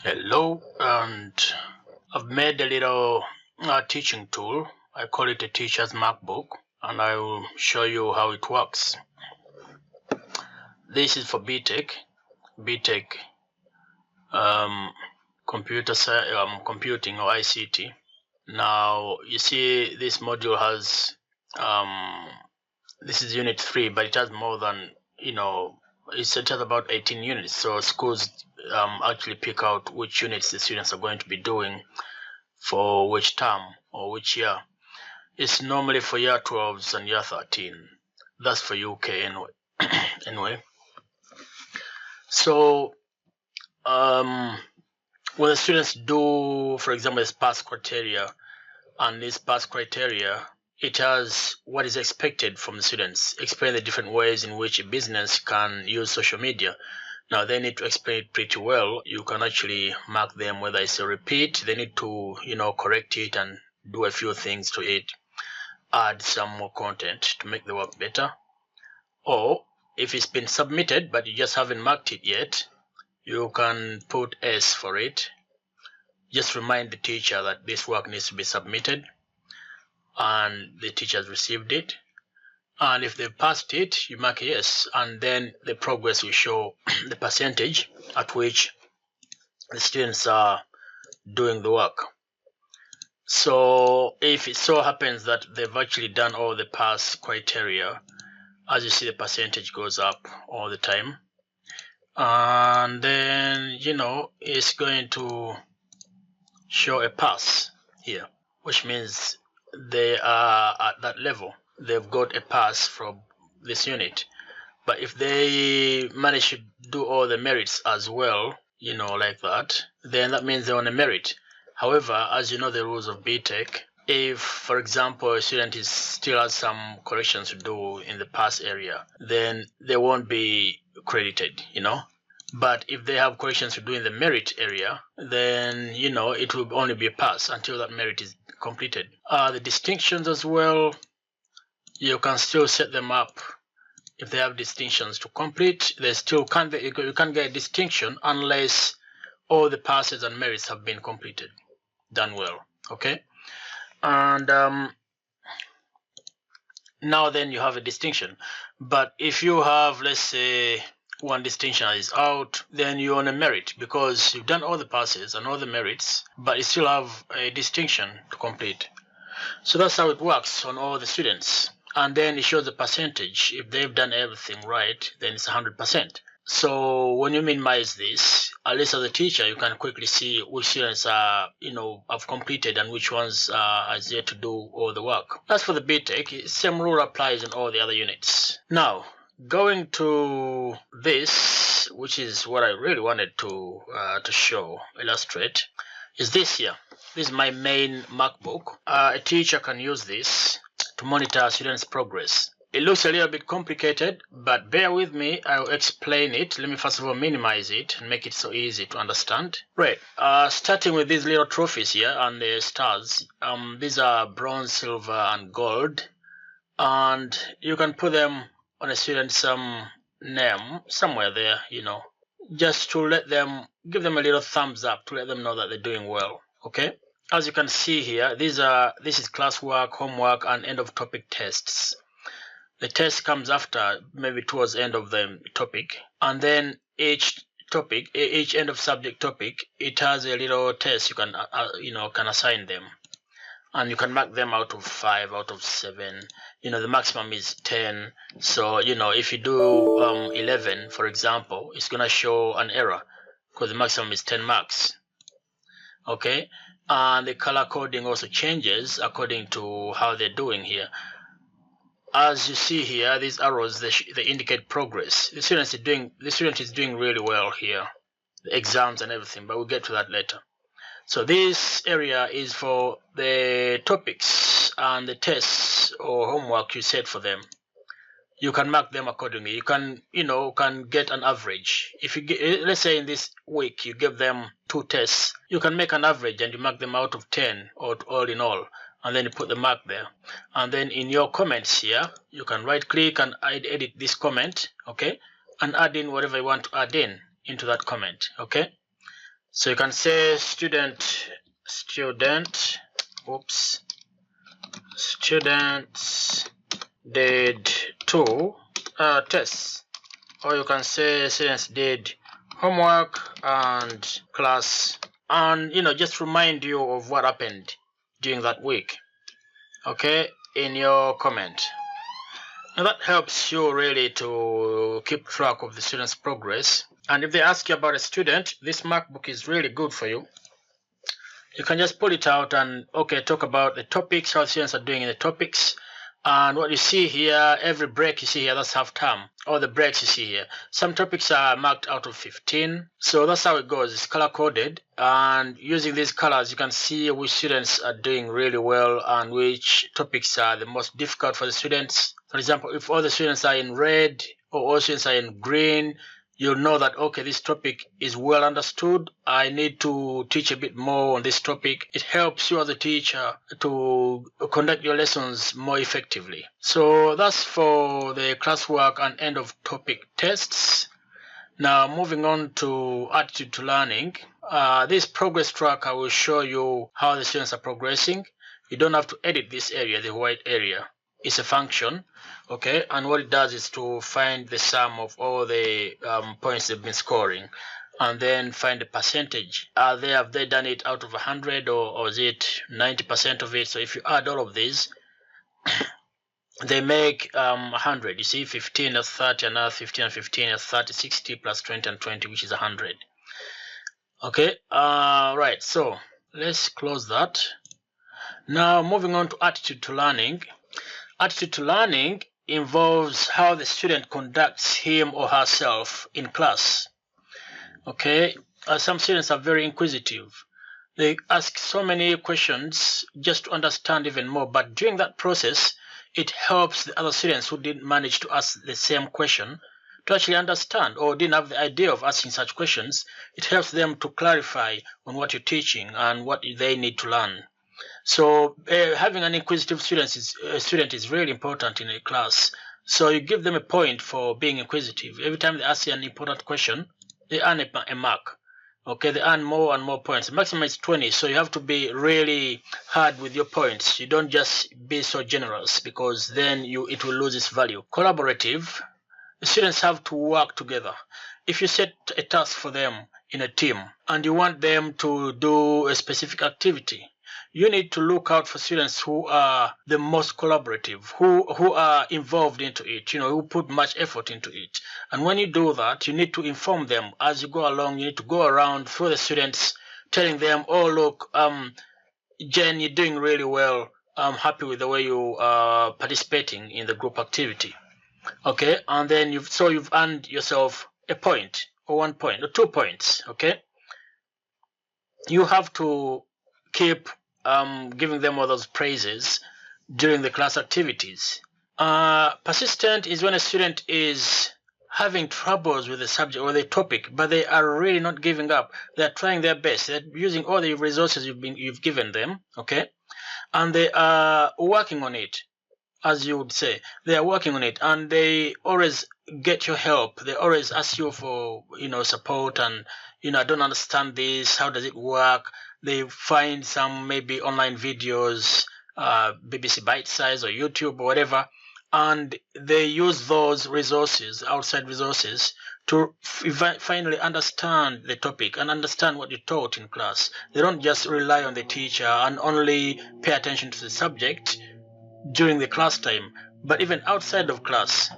Hello, and I've made a little teaching tool. I call it a teacher's Markbook, and I will show you how it works. This is for BTech computing or ICT. Now you see this module has this is unit 3, but it has more than it has about 18 units. So schools actually pick out which units the students are going to be doing for which term or which year. It's normally for year 12s and year 13. That's for UK anyway. Anyway, so when the students do, for example, this pass criteria, and this pass criteria, it has what is expected from the students. Explain the different ways in which a business can use social media. Now they need to explain it pretty well. You can actually mark them whether it's a repeat. They need to, correct it and do a few things to it. Add some more content to make the work better. Or if it's been submitted but you just haven't marked it yet, you can put S for it. Just remind the teacher that this work needs to be submitted and the teacher has received it. And if they've passed it, you mark yes, and then the progress will show the percentage at which the students are doing the work. So if it so happens that they've actually done all the pass criteria, as you see, the percentage goes up all the time. And then, it's going to show a pass here, which means they are at that level. They've got a pass from this unit. But if they manage to do all the merits as well, like that, then that means they're on a merit. However, as you know the rules of BTech, if, for example, a student still has some corrections to do in the pass area, then they won't be credited, But if they have corrections to do in the merit area, then, it will only be a pass until that merit is completed. The distinctions as well, you can still set them up. If they have distinctions to complete, they still can't. You can't get a distinction unless all the passes and merits have been completed, done well. Okay, and now then you have a distinction. But if you have, let's say, one distinction is out, then you're on a merit because you've done all the passes and all the merits, but you still have a distinction to complete. So that's how it works on all the students. And then it shows the percentage. If they've done everything right, then it's 100%. So when you minimize this, at least as a teacher, you can quickly see which students are, have completed and which ones are yet to do all the work. As for the BTech, same rule applies in all the other units. Now, going to this, which is what I really wanted to illustrate, is this here. This is my main Markbook. A teacher can use this to monitor students' progress. It looks a little bit complicated, but bear with me. I'll explain it. Let me first of all minimize it and make it so easy to understand. Right. Starting with these little trophies here and the stars. These are bronze, silver, and gold. And you can put them on a student's name somewhere there, just to let them, give them a little thumbs up to let them know that they're doing well. Okay. As you can see here, this is classwork, homework, and end of topic tests. The test comes after, maybe towards the end of the topic, and then each end of subject topic, it has a little test you can can assign them, and you can mark them out of 5, out of 7. The maximum is 10. So if you do 11, for example, it's gonna show an error because the maximum is 10 marks. Okay. And the color coding also changes according to how they're doing here. As you see here, these arrows, they indicate progress. The student is doing really well here, the exams and everything, but we'll get to that later. So this area is for the topics and the tests or homework you set for them. You can mark them accordingly. You can, can get an average. If you get, let's say in this week you give them 2 tests, you can make an average and you mark them out of 10 or all in all, and then you put the mark there. And then in your comments here, you can right click and edit this comment, okay, and add in whatever you want to add in into that comment, okay. So you can say students did 2 tests, or you can say students did homework and class, and just remind you of what happened during that week, okay, in your comment. And that helps you really to keep track of the student's progress. And if they ask you about a student, this Markbook is really good for you. You can just pull it out and talk about the topics, how the students are doing in the topics. And what you see here, every break you see here, that's half term. All the breaks you see here. Some topics are marked out of 15. So that's how it goes. It's color coded. And using these colors, you can see which students are doing really well and which topics are the most difficult for the students. For example, if all the students are in red or all students are in green, you'll know that, okay, this topic is well understood. I need to teach a bit more on this topic. It helps you as a teacher to conduct your lessons more effectively. So that's for the classwork and end of topic tests. Now moving on to attitude to learning. This progress tracker will show you how the students are progressing. You don't have to edit this area, the white area. It's a function, okay, and what it does is to find the sum of all the points they've been scoring, and then find the percentage. Have they done it out of 100, or is it 90% of it? So if you add all of these, they make 100. You see, 15 is 30, another 15 and 15 is 30, 60 plus 20 and 20, which is 100. Okay, right, so let's close that. Now moving on to attitude to learning. Attitude to learning involves how the student conducts him or herself in class. Okay, some students are very inquisitive. They ask so many questions just to understand even more, but during that process, it helps the other students who didn't manage to ask the same question to actually understand, or didn't have the idea of asking such questions. It helps them to clarify on what you're teaching and what they need to learn. So having an inquisitive student is really important in a class. So you give them a point for being inquisitive. Every time they ask you an important question, they earn a mark. Okay, they earn more and more points. The maximum is 20, so you have to be really hard with your points. You don't just be so generous, because then it will lose its value. Collaborative. The students have to work together. If you set a task for them in a team and you want them to do a specific activity, you need to look out for students who are the most collaborative, who are involved into it, who put much effort into it. And when you do that, you need to inform them as you go along. You need to go around through the students, telling them, oh, look, Jen, you're doing really well. I'm happy with the way you are participating in the group activity. Okay, and then you've earned yourself a point, or 1 point, or 2 points. Okay, you have to keep giving them all those praises during the class activities. Persistent is when a student is having troubles with the subject or the topic, but they are really not giving up. They're trying their best. They're using all the resources you've given them, okay, and they are working on it. As you would say, they are working on it, and they always get your help. They always ask you for support, and I don't understand this. How does it work? They find some maybe online videos, BBC Bite Size or YouTube or whatever, and they use those resources, outside resources, to finally understand the topic and understand what you taught in class. They don't just rely on the teacher and only pay attention to the subject during the class time, but even outside of class.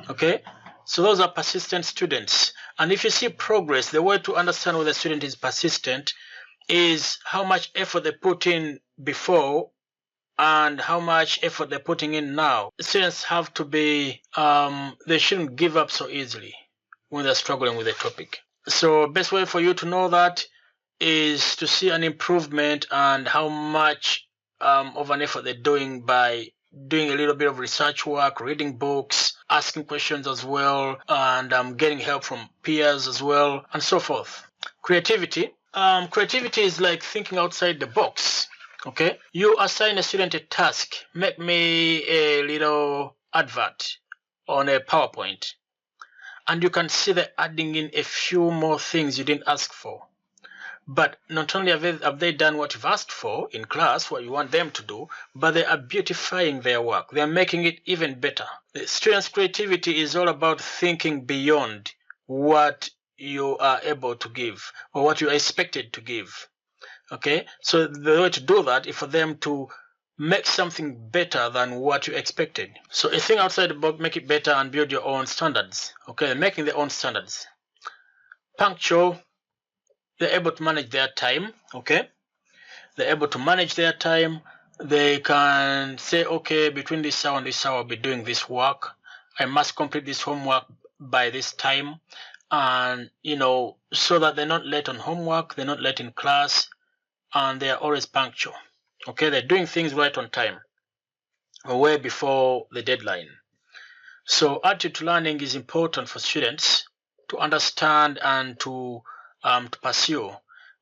Okay, so those are persistent students. And if you see progress, the way to understand whether a student is persistent is how much effort they put in before and how much effort they're putting in now. Students have to be, they shouldn't give up so easily when they're struggling with a topic. So best way for you to know that is to see an improvement and how much of an effort they're doing by doing a little bit of research work, reading books, asking questions as well, and getting help from peers as well, and so forth. Creativity. Creativity is like thinking outside the box. Okay, you assign a student a task. Make me a little advert on a PowerPoint, and you can see they're adding in a few more things you didn't ask for. But not only have they done what you've asked for in class, what you want them to do, but they are beautifying their work. They are making it even better. The students' creativity is all about thinking beyond what you are able to give or what you are expected to give. Okay, so the way to do that is for them to make something better than what you expected. So a thing outside the box, make it better and build your own standards. Okay, they're making their own standards. Punctual, they're able to manage their time. Okay, they're able to manage their time. They can say, okay, between this hour and this hour, I'll be doing this work. I must complete this homework by this time. And, so that they're not late on homework, they're not late in class, and they're always punctual. Okay, they're doing things right on time, way before the deadline. So attitude to learning is important for students to understand and to pursue.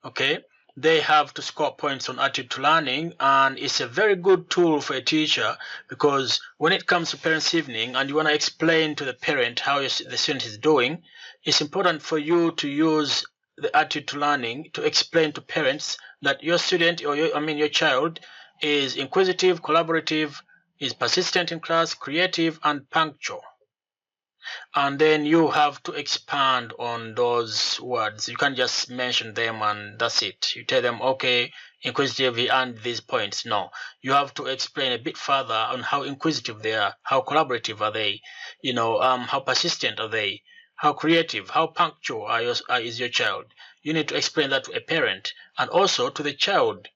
Okay, they have to score points on attitude to learning, and it's a very good tool for a teacher, because when it comes to parents' evening and you want to explain to the parent how the student is doing, it's important for you to use the attitude to learning to explain to parents that your student or your child is inquisitive, collaborative, is persistent in class, creative, and punctual. And then you have to expand on those words. You can't just mention them and that's it. You tell them, okay, inquisitive, he earned these points. No, you have to explain a bit further on how inquisitive they are, how collaborative are they, how persistent are they, how creative, how punctual is your child. You need to explain that to a parent and also to the child.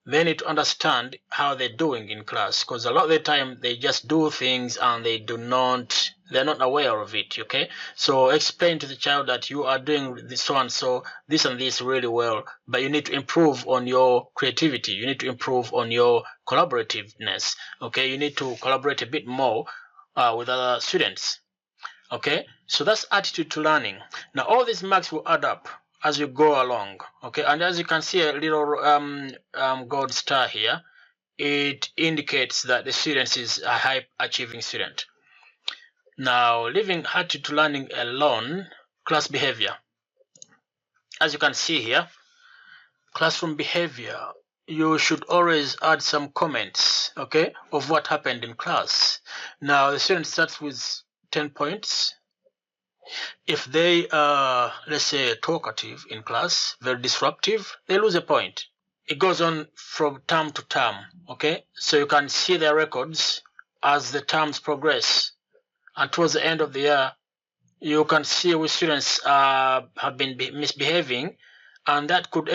They need to understand how they're doing in class, because a lot of the time they just do things and they're not aware of it. Okay, so explain to the child that you are doing this so and so, this and this really well, but you need to improve on your creativity, you need to improve on your collaborativeness. Okay, you need to collaborate a bit more with other students. Okay, so that's attitude to learning. Now all these marks will add up as you go along. Okay, and as you can see a little gold star here, it indicates that the student is a high achieving student. Now leaving attitude to learning alone, class behavior. As you can see here, classroom behavior, you should always add some comments, okay, of what happened in class. Now the student starts with 10 points. If they are, let's say, talkative in class, very disruptive, they lose a point. It goes on from term to term, okay? So you can see their records as the terms progress. And towards the end of the year, you can see which students have been misbehaving, and that could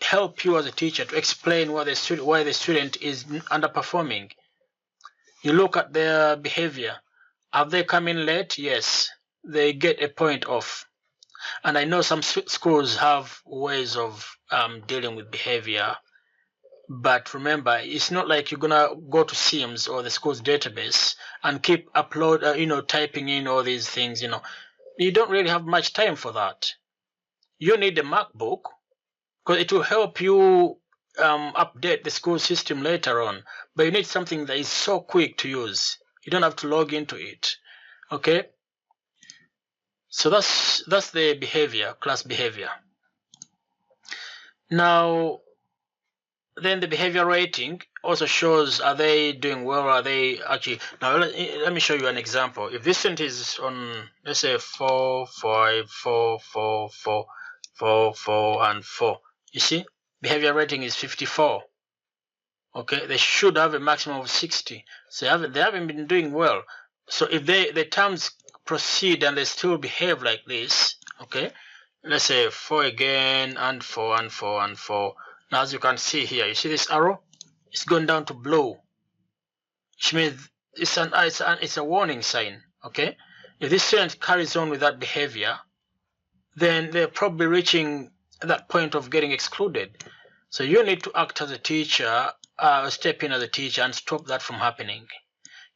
help you as a teacher to explain why the student is underperforming. You look at their behavior. Have they come in late? Yes. They get a point off. And I know some schools have ways of dealing with behavior, but remember, it's not like you're gonna go to Sims or the school's database and keep typing in all these things. You don't really have much time for that. You need a Markbook because it will help you update the school system later on. But you need something that is so quick to use. You don't have to log into it. Okay. So that's the behavior, class behavior. Now, then the behavior rating also shows, are they doing well? Are they actually... Now, let me show you an example. If this student is on, let's say, 4, 5, 4, 4, 4, 4, 4, and 4. You see, behavior rating is 54. Okay, they should have a maximum of 60. So they haven't been doing well. So if the terms proceed and they still behave like this, okay, let's say 4 again, and 4, and 4, and 4. Now, as you can see here, you see this arrow? It's going down to blue, which means it's a warning sign. Okay, if this student carries on with that behavior, then they're probably reaching that point of getting excluded. So you need to act as a teacher, step in as a teacher, and stop that from happening.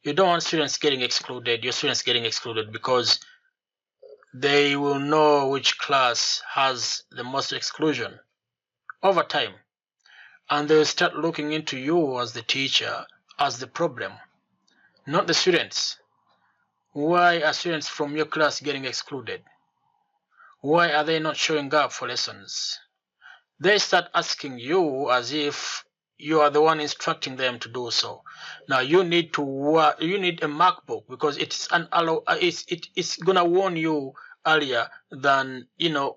You don't want students getting excluded, your students getting excluded, because they will know which class has the most exclusion over time. And they'll start looking into you as the teacher as the problem, not the students. Why are students from your class getting excluded? Why are they not showing up for lessons? they start asking you as if you are the one instructing them to do so. Now you need a Markbook, because it's gonna warn you earlier than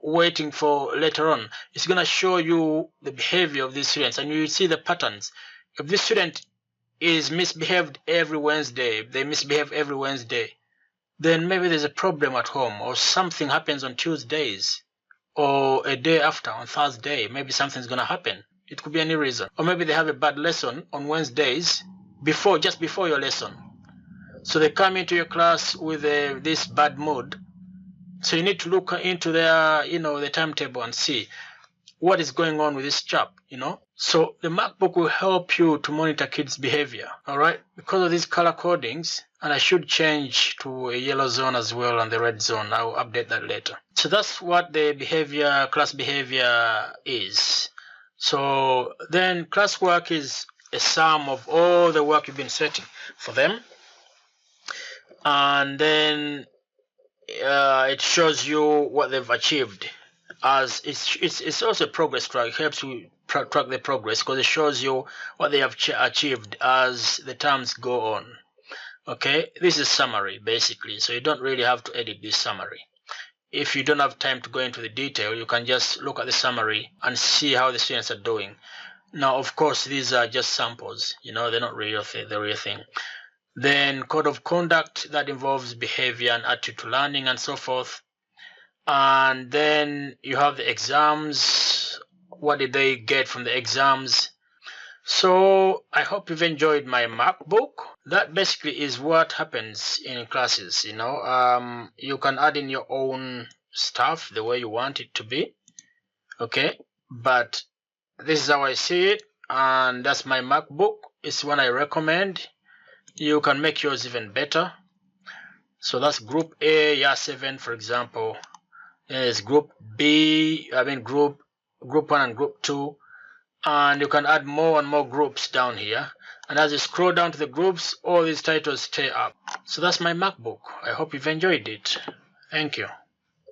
waiting for later on. It's gonna show you the behavior of these students, and you see the patterns. If this student is misbehaved every Wednesday, they misbehave every Wednesday, then maybe there's a problem at home, or something happens on Tuesdays, or a day after on Thursday. Maybe something's gonna happen. It could be any reason. Or maybe they have a bad lesson on Wednesdays just before your lesson. So they come into your class with this bad mood. So you need to look into their, the timetable and see what is going on with this chap, So the Markbook will help you to monitor kids' behavior, all right? Because of these color codings, and I should change to a yellow zone as well and the red zone. I'll update that later. So that's what the class behavior is. So then classwork is a sum of all the work you've been setting for them. And then it shows you what they've achieved. As it's also a progress track. It helps you track the progress, because it shows you what they have achieved as the terms go on. Okay, this is summary basically, so you don't really have to edit this summary. If you don't have time to go into the detail, you can just look at the summary and see how the students are doing. Now, of course, these are just samples, they're not the real thing. Then code of conduct, that involves behavior and attitude to learning and so forth. And then you have the exams. What did they get from the exams? So I hope you've enjoyed my Markbook. That basically is what happens in classes. You can add in your own stuff the way you want it to be. Okay, but this is how I see it, and that's my Markbook. It's one I recommend. You can make yours even better. So that's group A, year 7, for example. There's group B, group 1 and group 2. And you can add more and more groups down here. And as you scroll down to the groups, all these titles stay up. So that's my Markbook. I hope you've enjoyed it. Thank you.